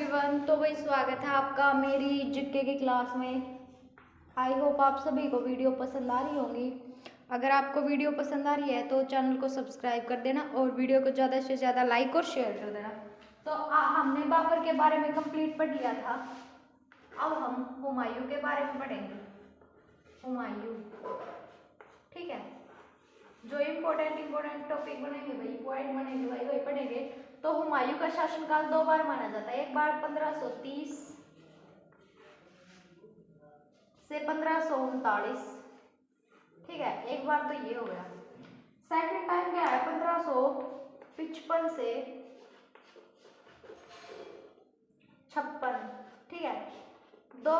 Everyone. तो भाई स्वागत है आपका मेरी जीके की क्लास में। आई होप आप सभी को वीडियो पसंद आ रही होंगी। अगर आपको वीडियो पसंद आ रही है तो चैनल को सब्सक्राइब कर देना और वीडियो को ज़्यादा से ज़्यादा लाइक और शेयर कर देना। तो हमने बाबर के बारे में कंप्लीट पढ़ लिया था। अब हम हुमायूं के बारे में पढ़ेंगे। हुमायूं, ठीक है। जो इम्पोर्टेंट टॉपिक बनेंगे भाई, पॉइंट बनेंगे भाई, वही पढ़ेंगे। तो हुमायूं का शासनकाल दो बार माना जाता है। एक बार 1530 से 1539, ठीक है। एक बार तो ये हो गया। सेकंड टाइम क्या है, 1555 से 56, ठीक है। दो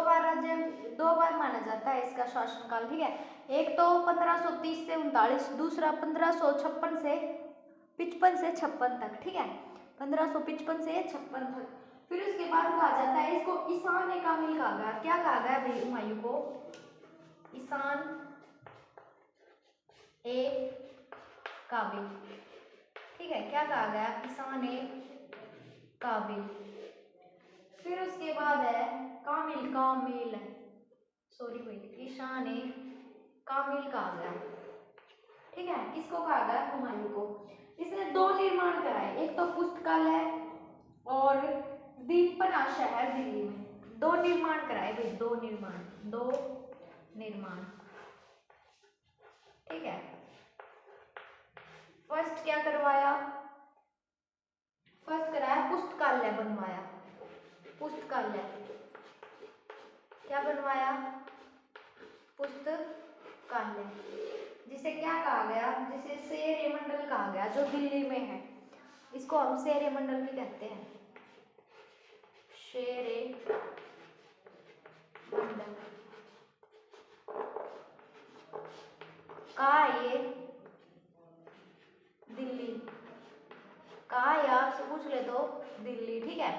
बार माना जाता है इसका शासनकाल, ठीक है। एक तो 1530 से 39, दूसरा 1556 से 55 तक, ठीक है। 1555 से 56 तक। फिर उसके बाद कहा जाता है इसको ईसान ए कामिल कहा गया। क्या कहा गया भाई हुमायूं को? ईसान ए काबिल, ठीक है। क्या कहा गया? ईसान ए काबिल। फिर उसके बाद है कामिल सॉरी भाई, ईशान ए कामिल कहा गया, ठीक है। किसको कहा गया? हुमायूं को। इसने दो निर्माण कराए, एक तो पुस्तकालय और दीपना शहर दिल्ली में। दो निर्माण कराए भाई, दो निर्माण, ठीक है। फर्स्ट क्या करवाया? फर्स्ट कराया पुस्तकालय बनवाया। पुस्तकालय क्या बनवाया? पुस्तकालय, जिसे क्या कहा गया? जिसे शेर ए मंडल कहा गया, जो दिल्ली में है। इसको हम शेर ए मंडल भी कहते हैं। शेर ए मंडल कहा ये? दिल्ली। कहा या आपसे पूछ ले तो दिल्ली, ठीक है।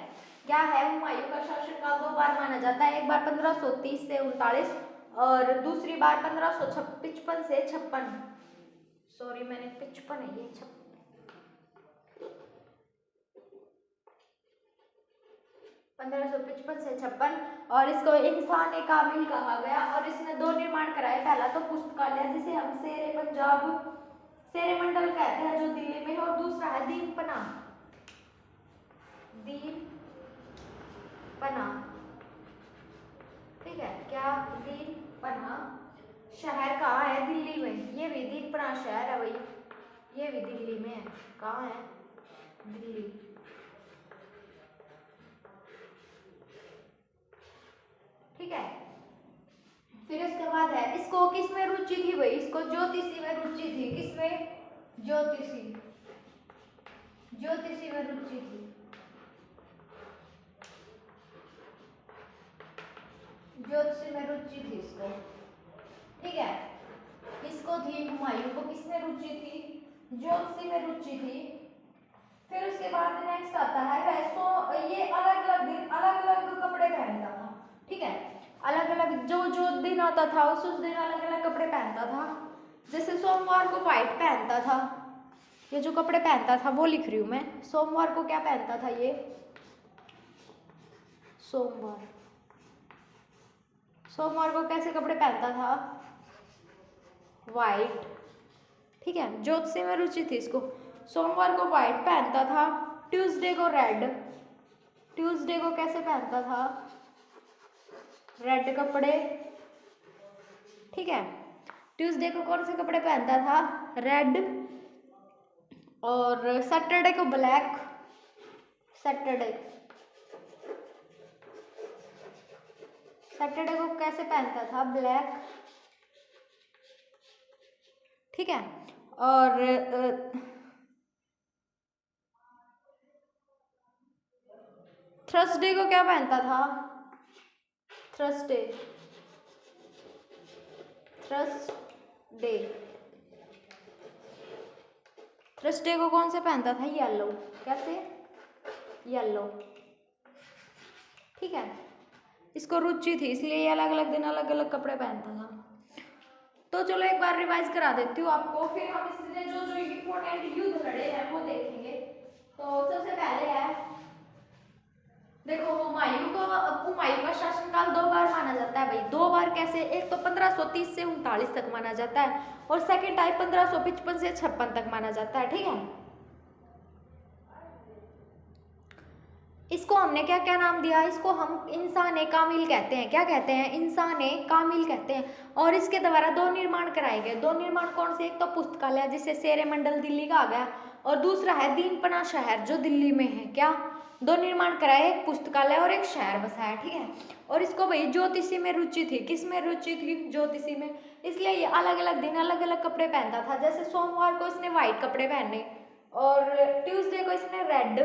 क्या है? हुमायूं का शासनकाल दो बार माना जाता है। एक बार 1530 से 39 और दूसरी बार 1555 से 56। सॉरी, मैंने 55 है, ये 1555 से 56। और इसको इंसान ए कामिल कहा गया। और इसने दो निर्माण कराए। पहला तो पुस्तकालय, जिसे हम शेर ए पंजाब, शेर ए मंडल कहते हैं, जो दिल्ली में है। और दूसरा है दीपना, ठीक है। क्या? दीपना शहर कहाँ है? दिल्ली में। ये भी दीपना शहर है भाई, ये भी दिल्ली में है। कहाँ है? दिल्ली, ठीक है। फिर इसके बाद है, इसको किसमें रुचि थी भाई? इसको ज्योतिषी में रुचि थी। किसमें? ज्योतिषी में रुचि थी। ज्योतिषी में रुचि थी इसको, ठीक है। इसको थी हुमायूं को किसमें रुचि थी? ज्योतिषी में रुचि थी। फिर उसके बाद नेक्स्ट आता है ये अलग अलग दिन अलग अलग कपड़े पहनता था, ठीक है। अलग अलग जो दिन आता था उस दिन अलग अलग कपड़े पहनता था। जैसे सोमवार को व्हाइट पहनता था। ये जो कपड़े पहनता था वो लिख रही हूं मैं। सोमवार को क्या पहनता था ये? सोमवार को कैसे कपड़े पहनता था? व्हाइट, ठीक है। ज्योतिषी में रुचि थी इसको। सोमवार को व्हाइट पहनता था। ट्यूसडे को रेड। ट्यूसडे को कैसे पहनता था? रेड कपड़े, ठीक है। ट्यूसडे को कौन से कपड़े पहनता था? रेड। और सैटरडे को ब्लैक। सैटरडे को कैसे पहनता था? ब्लैक, ठीक है। और थर्सडे को क्या पहनता था? थर्सडे को कौन से पहनता था? येलो। कैसे? येलो, ठीक है। इसको रुचि थी इसलिए ये अलग अलग दिन अलग अलग कपड़े पहनता था। तो चलो एक बार रिवाइज करा देती हूँ आपको। फिर हम इसने जो जो इम्पोर्टेंट युद्ध लड़े हैं वो देखेंगे। तो सबसे पहले है देखो हुमायूं का शासनकाल 2 बार माना जाता है भाई। 2 बार कैसे? एक तो 1530 से 39 तक माना जाता है और सेकेंड टाइम 1555 से 56 तक माना जाता है। ठीक है, इसको हमने क्या क्या नाम दिया? इसको हम इंसान कामिल कहते हैं। क्या कहते हैं? इंसान कामिल कहते हैं। और इसके द्वारा 2 निर्माण कराए गए। 2 निर्माण कौन से? एक तो पुस्तकालय जिसे शेरे मंडल दिल्ली का आ गया, और दूसरा है दीनपना शहर जो दिल्ली में है। क्या? 2 निर्माण कराए, एक पुस्तकालय और एक शहर बसाया। ठीक है, और इसको भाई ज्योतिषी में रुचि थी। किस में रुचि थी? ज्योतिषी में। इसलिए ये अलग अलग दिन अलग अलग कपड़े पहनता था। जैसे सोमवार को इसने व्हाइट कपड़े पहने, और ट्यूसडे को इसने रेड,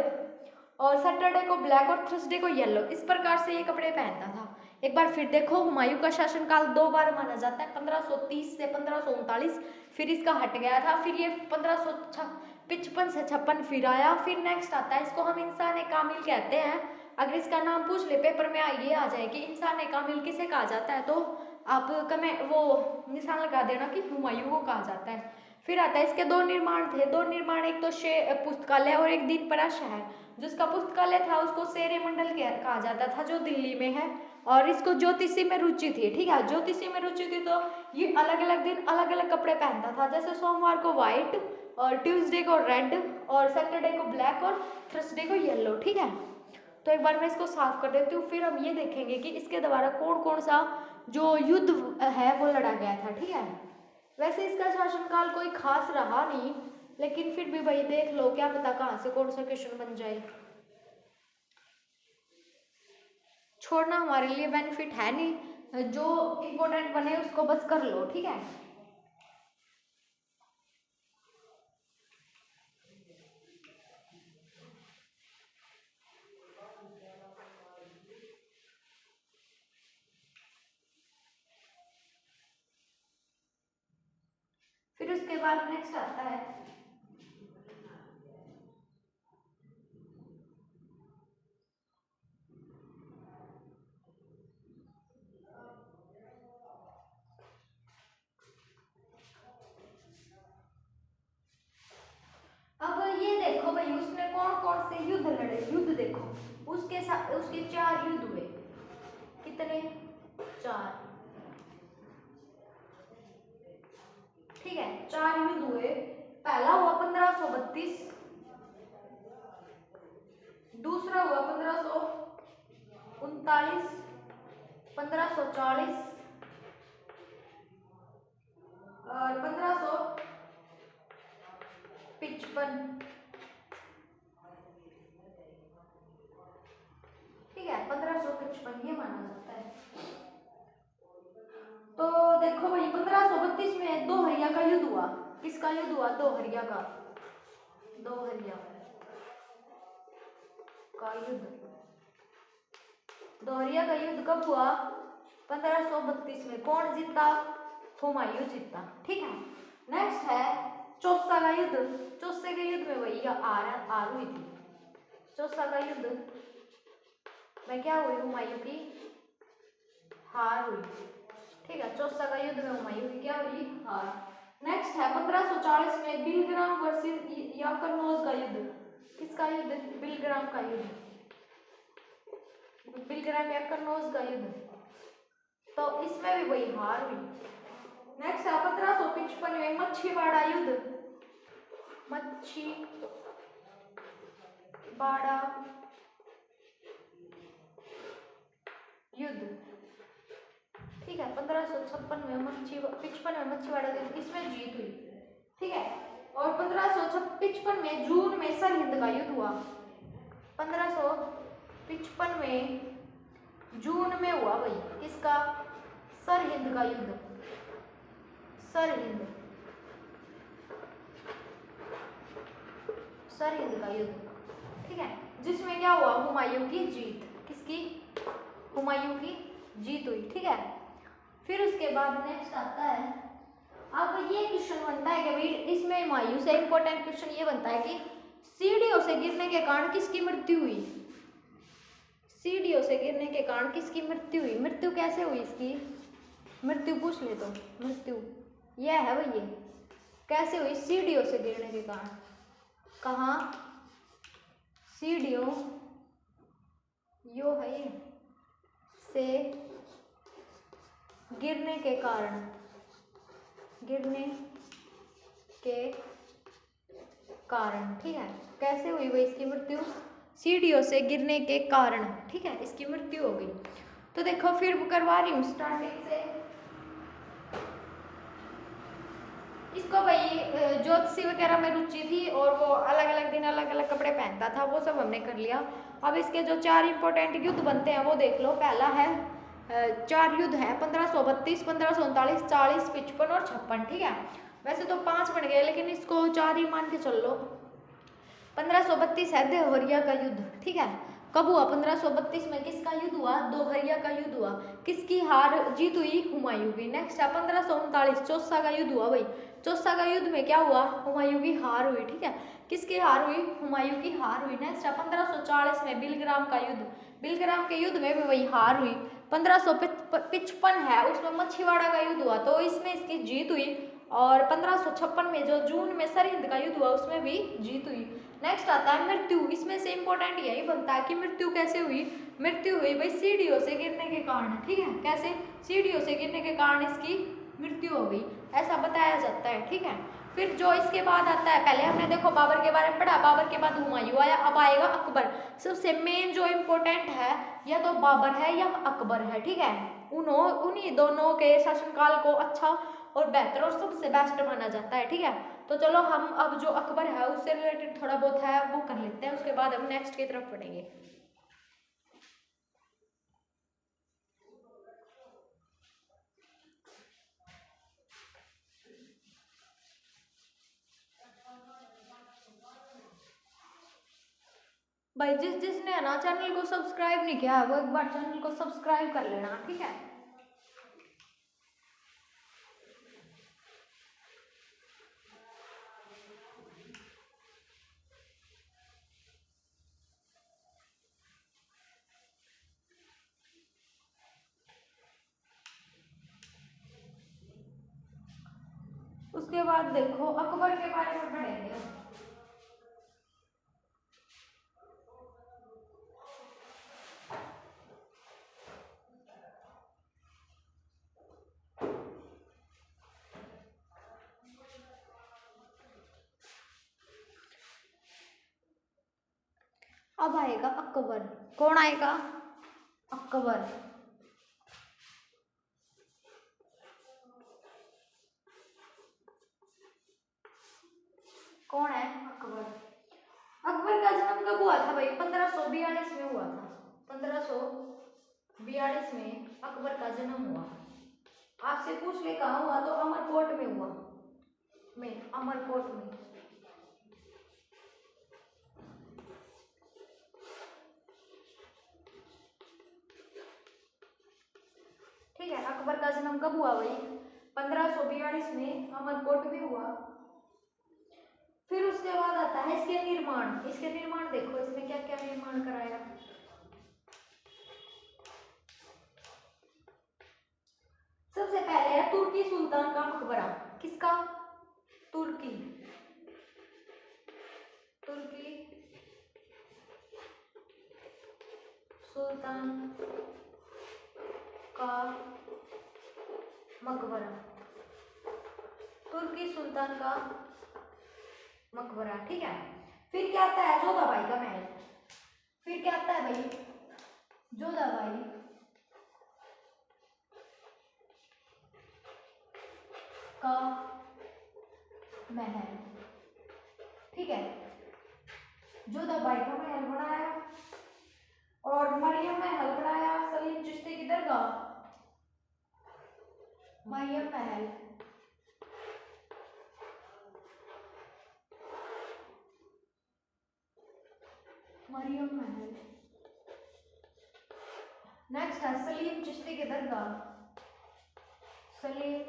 और सैटरडे को ब्लैक, और थर्सडे को येलो। इस प्रकार से ये कपड़े पहनता था। एक बार फिर देखो, हुमायूं का शासनकाल 2 बार माना जाता है, 1530 से 1539। फिर इसका हट गया था, फिर ये 1555 से 56 फिर आया। फिर नेक्स्ट आता है, इसको हम इंसान कामिल कहते हैं। अगर इसका नाम पूछ ले पेपर में, ये आ जाए कि इंसान कामिल किसे कहा जाता है, तो आप वो निशान लगा देना कि हुमायूं को कहा जाता है। फिर आता है, इसके 2 निर्माण थे। 2 निर्माण, एक तो पुस्तकालय और एक दीनपना शहर। जिसका पुस्तकालय था उसको शेरे मंडल कहा जाता था, जो दिल्ली में है। और इसको ज्योतिषी में रुचि थी। ठीक है, ज्योतिषी में रुचि थी तो ये अलग अलग दिन अलग अलग कपड़े पहनता था। जैसे सोमवार को व्हाइट, और ट्यूसडे को रेड, और सैटरडे को ब्लैक, और थर्सडे को येलो। ठीक है, तो एक बार मैं इसको साफ कर देती हूँ, फिर हम ये देखेंगे कि इसके द्वारा कौन कौन सा जो युद्ध है वो लड़ा गया था। ठीक है, वैसे इसका शासनकाल कोई खास रहा नहीं, लेकिन फिर भी भाई देख लो, क्या पता कहाँ से कौन सा क्वेश्चन बन जाए। छोड़ना हमारे लिए बेनिफिट है नहीं, जो इम्पोर्टेंट बने उसको बस कर लो। ठीक है, फिर उसके बाद नेक्स्ट आता है, अब ये देखो भाई उसने कौन कौन से युद्ध लड़े। युद्ध देखो, उसके साथ उसके 4 युद्ध हुए। कितने? 4। ठीक है, 4 युद्ध हुए। पहला हुआ 1532, दूसरा हुआ 1539, 1540 और 1555। ठीक है, 1555 ये माना जाता है। तो देखो भाई 1532 में दोहरिया का युद्ध हुआ। किसका युद्ध हुआ? दोहरिया का। दोहरिया का युद्ध। दोहरिया का युद्ध कब हुआ? 1532 में। कौन जीता? हुमायूं जीता। ठीक है, नेक्स्ट है चौसा का युद्ध। चौसे के युद्ध में वही आर हुई थी। चौसा का युद्ध में क्या हुई? हुमायूं की हार हुई। ठीक है, चौसा का युद्ध में हुमायूं की क्या हुई? हार। नेक्स्ट है 1540 में बिलग्राम वर्सेस याकरनोज का युद्ध। किसका युद्ध? बिलग्राम का युद्ध। बिलग्राम याकरनोज का युद्ध, तो इसमें भी वही हार हुई। नेक्स्ट है 1555 में मच्छीवाड़ा युद्ध। मच्छीवाड़ा युद्ध। ठीक है, 1556 में 55 में मच्छीवाड़ा युद्ध, इसमें जीत हुई। ठीक है, और 1555 में जून में सरहिंद का युद्ध हुआ। 1555 में जून में हुआ भाई किसका? सरहिंद का युद्ध। सरहिंद का युद्ध। ठीक है, जिसमें क्या हुआ? हुमायूं की जीत। किसकी? हुमायूं की जीत हुई। ठीक है, फिर उसके बाद नेक्स्ट आता है, अब ये क्वेश्चन बनता है कि भाई इसमें हुमायूं से इंपॉर्टेंट क्वेश्चन ये बनता है कि सीढ़ियों से गिरने के कारण किसकी मृत्यु हुई? सीढ़ियों से गिरने के कारण किसकी मृत्यु हुई? मृत्यु कैसे हुई इसकी? मृत्यु पूछ ले तो मृत्यु यह है भाई, ये कैसे हुई? सीढ़ियों से गिरने के कारण। कहाँ? सीढ़ियों यो है से गिरने के कारण, गिरने के कारण, ठीक है। कैसे हुई भाई इसकी मृत्यु? सीढ़ियों से गिरने के कारण, ठीक है, इसकी मृत्यु हो गई। तो देखो फिर करवा रही हूँ स्टार्टिंग से। इसको भाई ज्योतिषी वगैरह में रुचि थी और वो अलग अलग दिन अलग अलग कपड़े पहनता था, वो सब हमने कर लिया। अब इसके जो 4 इंपॉर्टेंट युद्ध बनते हैं वो देख लो। पहला है 4 युद्ध है 1532, 1539, 40, 55 और 56, ठीक है। वैसे तो 5 बन गए लेकिन इसको 4 ही मान के चल लो। 1532 है दोहरिया का युद्ध, ठीक है। कब हुआ? 1532 में किसका युद्ध हुआ? दोहरिया का युद्ध हुआ। किसकी हार जीत हुई? हुमायूं की। नेक्स्ट है 1539 चौसा का युद्ध हुआ भाई। चौसा का युद्ध में क्या हुआ? हुमायूं की हार हुई, ठीक है। किसकी हार हुई? हुमायूं की हार हुई। नेक्स्ट है 1540 में बिलग्राम का युद्ध। बिलग्राम के युद्ध में भी वही हार हुई। 1555 है उसमें मछीवाड़ा का युद्ध हुआ, तो इसमें इसकी जीत हुई। और 1556 में जो जून में सरहिंद का युद्ध हुआ उसमें भी जीत हुई। नेक्स्ट आता है मृत्यु। इसमें से इंपॉर्टेंट यही बनता है कि मृत्यु कैसे हुई? मृत्यु हुई भाई सीढ़ियों से गिरने के कारण, ठीक है। कैसे? सीढ़ियों से गिरने के कारण इसकी मृत्यु हो गई, ऐसा बताया जाता है, ठीक है। फिर जो इसके बाद आता है, पहले हमने देखो बाबर के बारे में पढ़ा, बाबर के बाद हुमायूं आया, अब आएगा अकबर। सबसे मेन जो इम्पोर्टेंट है या तो बाबर है या अकबर है, ठीक है। उन्हीं दोनों के शासनकाल को अच्छा और बेहतर और सबसे बेस्ट माना जाता है, ठीक है। तो चलो हम अब जो अकबर है उससे रिलेटेड थोड़ा बहुत है वो कर लेते हैं, उसके बाद हम नेक्स्ट की तरफ पढ़ेंगे। भाई जिसने है ना चैनल को सब्सक्राइब नहीं किया है वो एक बार चैनल को सब्सक्राइब कर लेना, ठीक है। उसके बाद देखो अकबर के बारे में पढ़ेंगे। अब आएगा अकबर। कौन आएगा? अकबर। कौन है? अकबर। अकबर का जन्म कब हुआ था भाई? 1542 में हुआ था। 1542 में अकबर का जन्म हुआ। आपसे पूछ ले कहाँ हुआ, तो अमरकोट में हुआ, अमरकोट में। ठीक है, अकबर का जन्म कब हुआ भाई? 1542 में अमरकोट में हुआ। फिर उसके बाद आता है इसके निर्माण। इसके निर्माण देखो इसमें क्या क्या निर्माण कराया। सबसे पहले है तुर्की सुल्तान का मकबरा। किसका? तुर्की सुल्तान का मकबरा। तुर्की सुल्तान का मकबरा, ठीक है। फिर क्या आता है? जोधाबाई का महल। फिर क्या आता है भाई? जोधाबाई का महल, ठीक है। जोधाबाई का महल बनाया और मरियम महल बनाया। सलीम चिश्ती की दरगाह, मरियम महल, मरियम महल। नेक्स्ट है सलीम चिश्ती की दरगाह, सलीम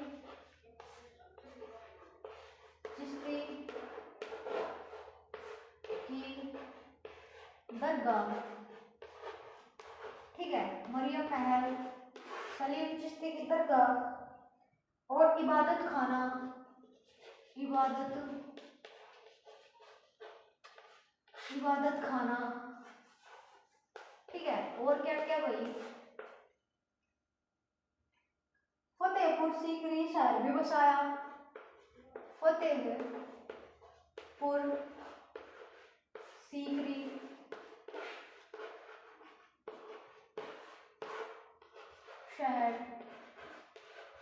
चिश्ती की दरगाह, ठीक है। मरियम महल, सलीम चिश्ती की दरगाह और इबादत खाना, इबादत खाना ठीक है, और क्या क्या भाई, फतेहपुर सीकरी शहर भी बसाया, फतेहपुर सीकरी शहर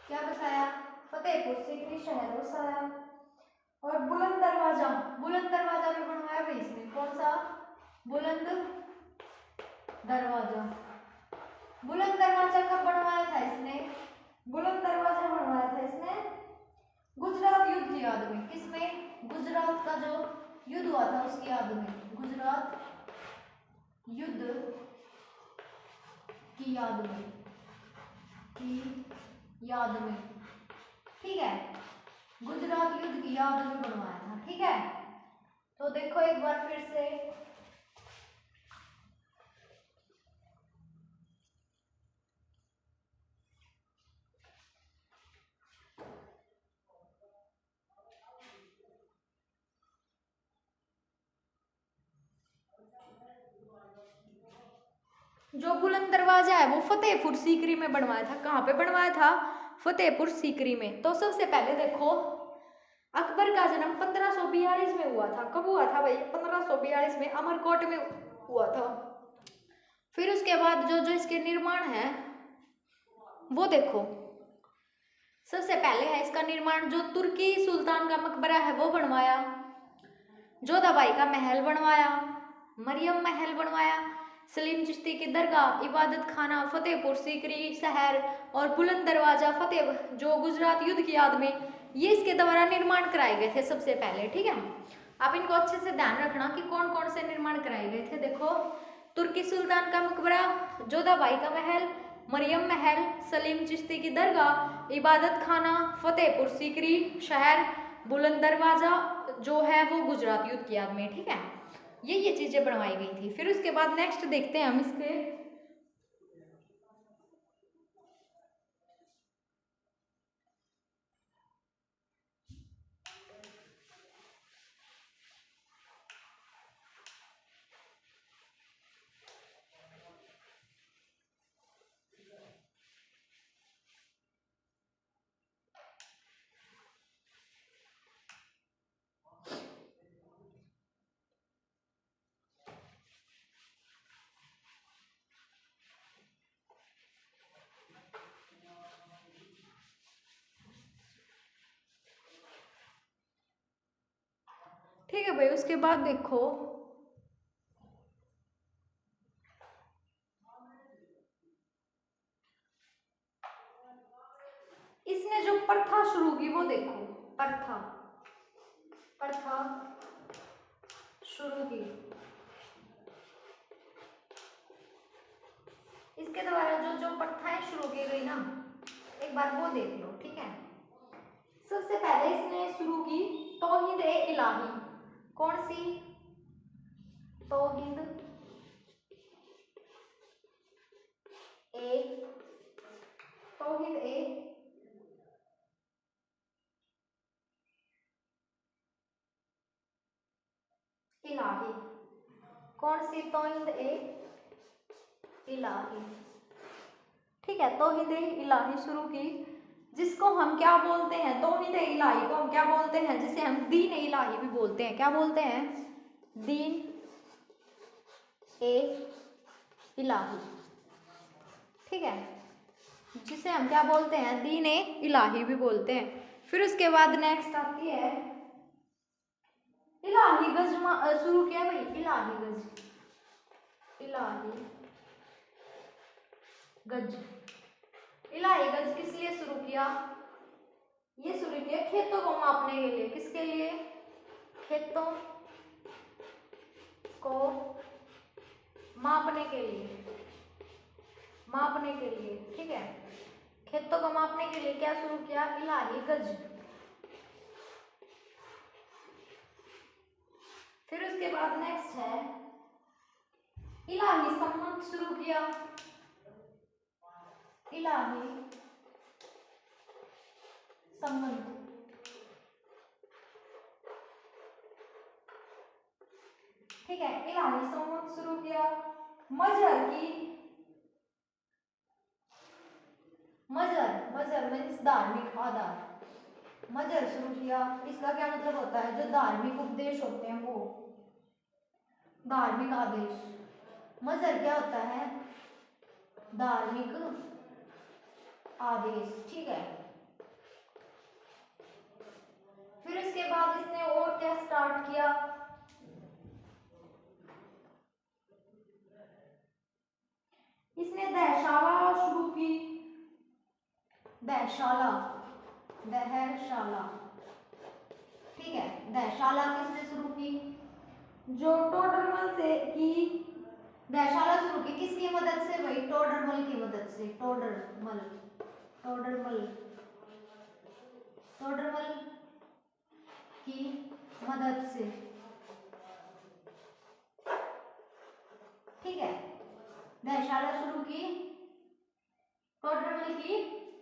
क्या बसाया, फतेहपुर सीकरी शहर बसाया। और बुलंद दरवाजा, बुलंद दरवाजा भी बनवाया भाई इसने, कौन सा, बुलंद दरवाजा। बुलंद दरवाजा कब बनवाया था इसने, बुलंद दरवाजा बनवाया था इसने गुजरात युद्ध की याद में, किसमें, गुजरात का जो युद्ध हुआ था उसकी याद में, गुजरात युद्ध की याद में, ठीक है, गुजरात युद्ध की याद में बनवाया था। ठीक है, तो देखो एक बार फिर से, जो बुलंद दरवाजा है वो फतेहपुर सीकरी में बनवाया था। कहाँ पे बनवाया था, फतेहपुर सीकरी में। तो सबसे पहले देखो, अकबर का जन्म 1542 में हुआ था। कब हुआ था भाई, 1542 में अमरकोट में हुआ था। फिर उसके बाद जो जो इसके निर्माण है वो देखो, सबसे पहले है इसका निर्माण, जो तुर्की सुल्तान का मकबरा है वो बनवाया, जोधाबाई का महल बनवाया, मरियम महल बनवाया, सलीम चिश्ती की दरगाह, इबादत खाना, फतेहपुर सीकरी शहर और बुलंद दरवाजा फतेह जो गुजरात युद्ध की याद में, ये इसके द्वारा निर्माण कराए गए थे सबसे पहले। ठीक है, आप इनको अच्छे से ध्यान रखना कि कौन कौन से निर्माण कराए गए थे। देखो, तुर्की सुल्तान का मकबरा, जोधाबाई का महल, मरियम महल, सलीम चिश्ती की दरगाह, इबादत खाना, फतेहपुर सीकरी शहर, बुलंद दरवाजा जो है वो गुजरात युद्ध की याद में। ठीक है, ये चीजें बनवाई गई थी। फिर उसके बाद नेक्स्ट देखते हैं हम इसके, ठीक है भाई। उसके बाद देखो, इसने जो प्रथा शुरू की वो देखो, प्रथा शुरू की, इसके द्वारा जो जो प्रथाएं शुरू की गई ना, एक बार वो देख लो। ठीक है, सबसे पहले इसने शुरू की तौहीद ए इलाही। कौन सी, तौहीद ए, तौहीद ए इलाही। कौन सी, तौहीद ए इलाही। ठीक है, तौहीद ए इलाही शुरू की, जिसको हम क्या बोलते हैं, तौहीद ए इलाही को हम क्या बोलते हैं, जिसे हम दीन ए इलाही भी बोलते हैं। क्या बोलते हैं, दीन ए इलाही। ठीक है, जिसे हम क्या बोलते हैं, दीन ए इलाही भी बोलते हैं। फिर उसके बाद नेक्स्ट आती है इलाही गज शुरू किया भाई, इलाही गज, इलाही गज। इलाही गज किस लिए शुरू किया, ये शुरू किया खेतों को मापने के लिए। किसके लिए, खेतों को मापने के लिए, मापने के लिए। ठीक है, खेतों को मापने के लिए क्या शुरू किया, इलाही गज। फिर उसके बाद नेक्स्ट है इलाही सम्मत शुरू किया, इलाही सम्मत। ठीक है, इलाही सम्मत शुरू किया। मजहर की, मजहर मीन्स धार्मिक आधार, मजहर शुरू किया। इसका क्या मतलब होता है, जो धार्मिक उपदेश होते हैं वो, धार्मिक आदेश। मजहर क्या होता है, धार्मिक आदेश, ठीक है। फिर इसके बाद इसने और क्या स्टार्ट किया, इसने दहशाला शुरू की, दहशाला, दहशाला, ठीक है। दहशाला किसने शुरू की, जो टोडरमल से की, दहशाला शुरू की किसकी मदद से भाई, टोडरमल की मदद से, टोडरमल, टोडरमल, टोडरमल की मदद से, ठीक है। दहशाला शुरू की टोडरमल की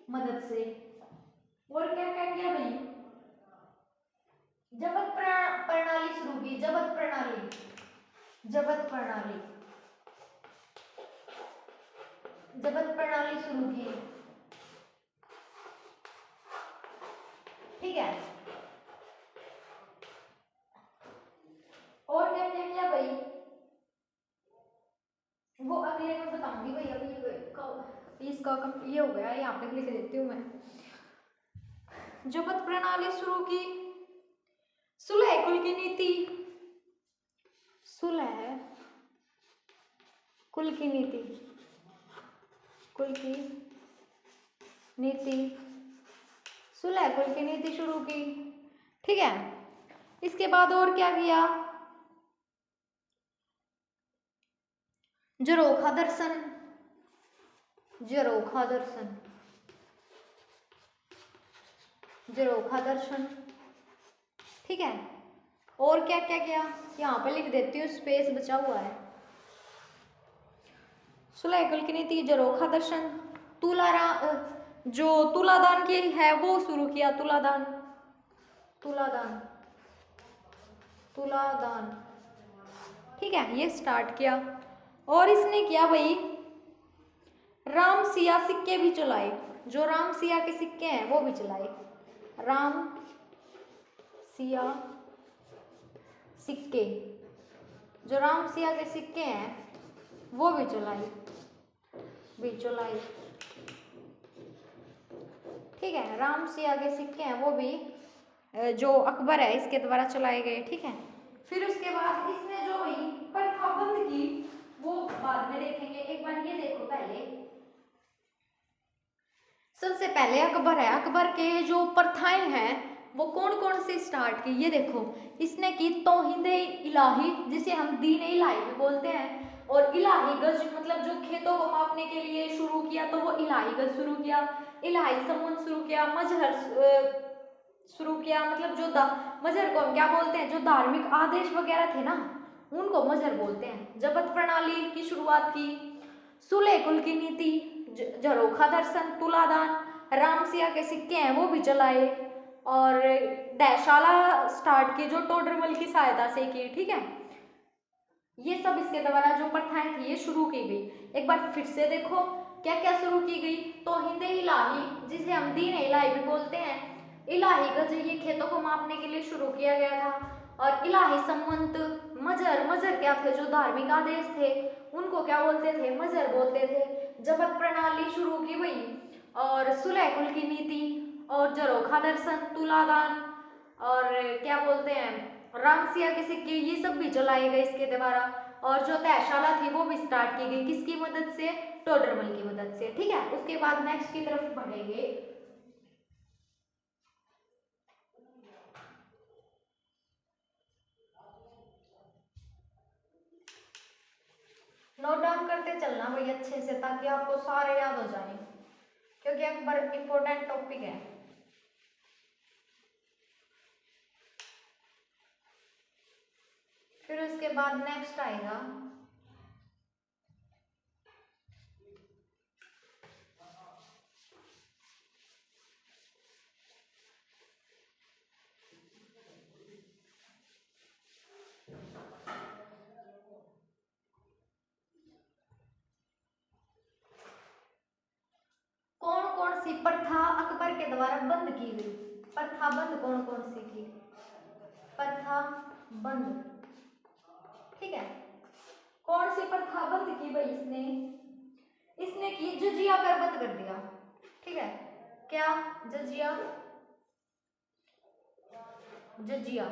मदद से। और क्या क्या किया भाई, जबत प्रणाली शुरू की, जबत प्रणाली, जबत प्रणाली, जबत प्रणाली शुरू की, ठीक है। और क्या क्या किया भाई, वो अगले में बताऊंगी भाई, अभी इसका ये हो गया, यहाँ पे लिख देती हूँ मैं। जबत प्रणाली शुरू की, सुलह कुल की नीति, सुलह कुल की नीति, कुल की नीति, सुलह कुल की नीति शुरू की, ठीक है। इसके बाद और क्या किया, जरोखा दर्शन, जरोखा दर्शन, जरोखा दर्शन, ठीक है। और क्या क्या किया, यहाँ पे लिख देती हूँ, स्पेस बचा हुआ है। सुलह कुल की नीति, जरोखा दर्शन, जो तुलादान की है वो शुरू किया, तुलादान, तुलादान, तुलादान, ठीक है, ये स्टार्ट किया। और इसने किया भाई, राम सिया सिक्के भी चलाए, जो राम सिया के सिक्के हैं वो भी चलाए, राम सिया सिक्के, जो राम सिया के सिक्के हैं वो भी चलाए, भी चलाए, ठीक है। राम सिया के सिक्के हैं वो भी, जो अकबर है इसके द्वारा चलाए गए, ठीक है। फिर उसके बाद इसने जो भाई प्रथाबंद की वो बाद में देखेंगे, एक बार ये देखो पहले। सबसे पहले अकबर है, अकबर के जो प्रथाएं हैं वो कौन कौन से स्टार्ट की, ये देखो। इसने की तौहीदे इलाही, जिसे हम दीन इलाही भी बोलते हैं, और इलाही गज मतलब जो खेतों को मापने के लिए शुरू किया तो वो इलाही गज शुरू किया, इलाही संबंध शुरू किया, मजहर शुरू किया, मतलब जो मजहर को हम क्या बोलते हैं, जो धार्मिक आदेश वगैरह थे ना उनको मजहर बोलते हैं। जबत प्रणाली की शुरुआत की, सुलह कुल की नीति, जरोखा दर्शन, तुलादान, राम सिया के सिक्के हैं वो भी चलाए, और दहशाला स्टार्ट की जो टोडरमल की सहायता से की, ठीक है। ये सब इसके द्वारा जो प्रथाएं थी ये शुरू की गई। एक बार फिर से देखो क्या क्या शुरू की गई, तौहीदे इलाही, जिसे हम दीन इलाही भी बोलते हैं, इलाही गज ये खेतों को मापने के लिए शुरू किया गया था, और इलाही संवंत, मजहर, मजहर क्या थे, जो धार्मिक आदेश थे उनको क्या बोलते थे, मजहर बोलते थे। जबत प्रणाली शुरू की गई, और सुलह कुल की नीति, और जरोखा दर्शन, तुलादान, और क्या बोलते हैं राम सिया के सिक्के, ये सब भी चलाए गए इसके द्वारा। और जो तहशाला थी वो भी स्टार्ट की गई, किसकी मदद से, टोडरमल की मदद से, ठीक है। उसके बाद नेक्स्ट की तरफ बढ़ेंगे। नोट डाउन करते चलना भाई अच्छे से, ताकि आपको सारे याद हो जाए, क्योंकि अकबर इंपॉर्टेंट टॉपिक है। फिर उसके बाद नेक्स्ट आएगा सी प्रथा अकबर के द्वारा बंद की गई? प्रथा बंद कौन कौन सी की? प्रथा बंद, ठीक है। कौन सी प्रथा बंद की भाई इसने? इसने की जजिया कर बंद कर दिया, ठीक है। क्या? जजिया, जजिया,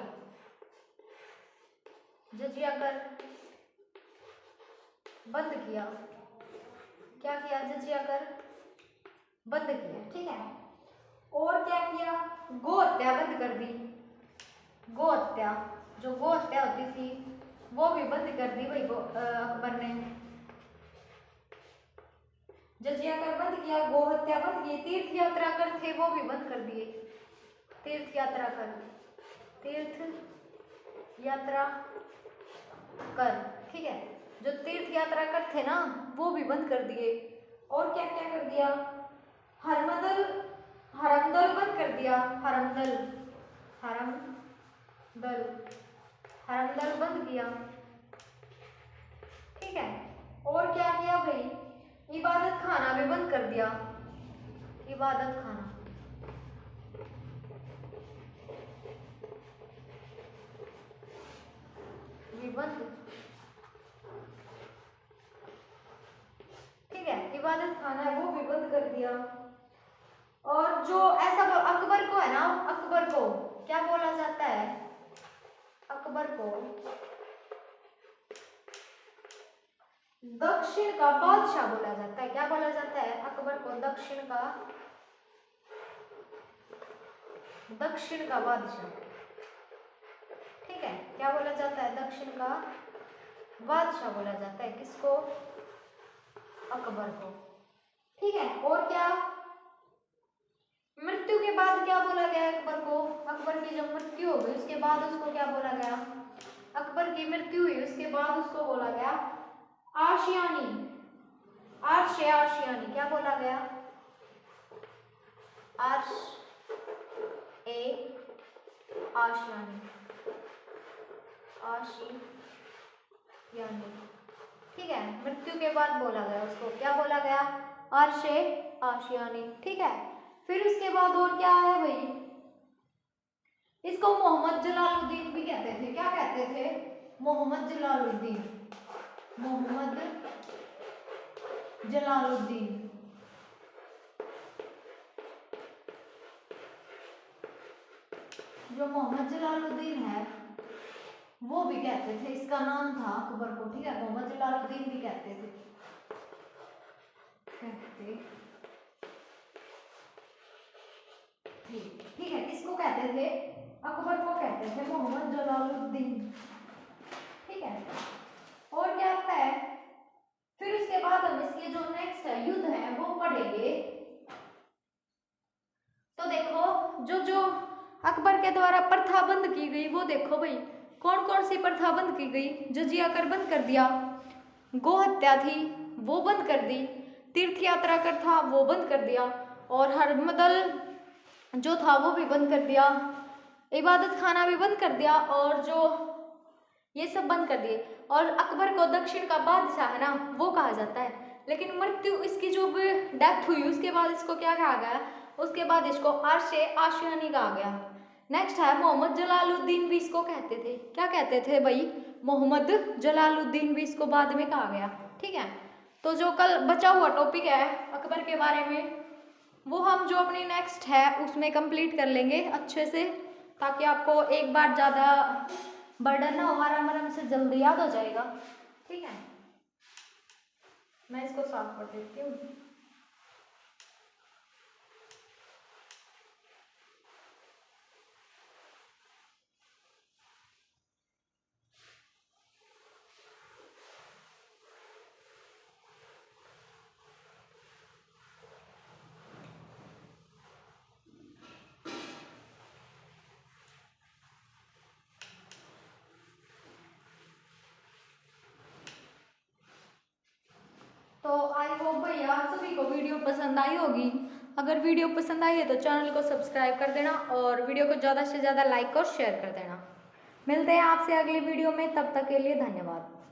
जजिया कर बंद किया। क्या किया? जजिया कर बंद किया, ठीक है। और क्या किया? गो हत्या बंद कर दी। गो हत्या, जो गो हत्या होती थी वो भी बंद कर दी भाई अकबर ने। जजिया कर बंद किया, गो हत्या बंद की, तीर्थ यात्रा कर थे वो भी बंद कर दिए। तीर्थ यात्रा कर, तीर्थ यात्रा कर, ठीक है। जो तीर्थ यात्रा कर थे ना वो भी बंद कर दिए। और क्या क्या कर दिया? हरमदल, हरमदल बंद कर दिया। हरमदल, हरमदल, हरमदल बंद किया, ठीक है। और क्या किया भाई? इबादत खाना भी बंद कर दिया। इबादत खाना, भी बंद, ठीक है। इबादत खाना है वो भी बंद कर दिया। और जो ऐसा अकबर को है ना, अकबर को क्या बोला जाता है? अकबर को दक्षिण का बादशाह बोला जाता है। क्या बोला जाता है? अकबर को दक्षिण का, दक्षिण का बादशाह, ठीक है। क्या बोला जाता है? दक्षिण का बादशाह बोला जाता है। किसको? अकबर को, ठीक है। और क्या? मृत्यु के बाद क्या बोला गया अकबर को? अकबर की जब मृत्यु हो गई उसके बाद उसको क्या बोला गया? अकबर की मृत्यु हुई उसके बाद उसको बोला गया आशियानी, आर्श आशियानी। क्या बोला गया? आर्श ए आशियानी, आशियानी, ठीक है। मृत्यु के बाद बोला गया उसको, क्या बोला गया? आर्श ए आशियानी, ठीक है। फिर उसके बाद और क्या है भाई? इसको मोहम्मद जलालुद्दीन भी कहते थे। क्या कहते थे? मोहम्मद जलालुद्दीन, मोहम्मद जलालुद्दीन, जो मोहम्मद जलालुद्दीन है वो भी कहते थे, इसका नाम था अकबर को, ठीक है। मोहम्मद जलालुद्दीन भी कहते थे, ठीक है। किसको कहते थे? अकबर को कहते थे, मोहम्मद जलालुद्दीन, ठीक है। और क्या आता है? फिर उसके बाद हम इसके जो नेक्स्ट है युद्ध है वो पढ़ेंगे। तो देखो जो जो अकबर के द्वारा प्रथा बंद की गई वो देखो भाई, कौन कौन सी प्रथा बंद की गई? जजिया कर बंद कर दिया, गो हत्या थी वो बंद कर दी, तीर्थ यात्रा कर था वो बंद कर दिया, और हरमदल जो था वो भी बंद कर दिया, इबादत खाना भी बंद कर दिया, और जो ये सब बंद कर दिए। और अकबर को दक्षिण का बादशाह है ना वो कहा जाता है। लेकिन मृत्यु इसकी जो डेथ हुई उसके बाद इसको क्या कहा गया? उसके बाद इसको आर्शे आशियानी कहा गया। नेक्स्ट है मोहम्मद जलालुद्दीन भी इसको कहते थे। क्या कहते थे भाई? मोहम्मद जलालुद्दीन भी इसको बाद में कहा गया, ठीक है। तो जो कल बचा हुआ टॉपिक है अकबर के बारे में वो हम जो अपनी नेक्स्ट है उसमें कंप्लीट कर लेंगे अच्छे से, ताकि आपको एक बार ज़्यादा बर्डन ना हो, आराम से जल्दी याद हो जाएगा, ठीक है। मैं इसको साफ कर देती हूँ। तो आई होप भैया आप सभी को वीडियो पसंद आई होगी। अगर वीडियो पसंद आई है तो चैनल को सब्सक्राइब कर देना और वीडियो को ज़्यादा से ज़्यादा लाइक और शेयर कर देना। मिलते हैं आपसे अगली वीडियो में, तब तक के लिए धन्यवाद।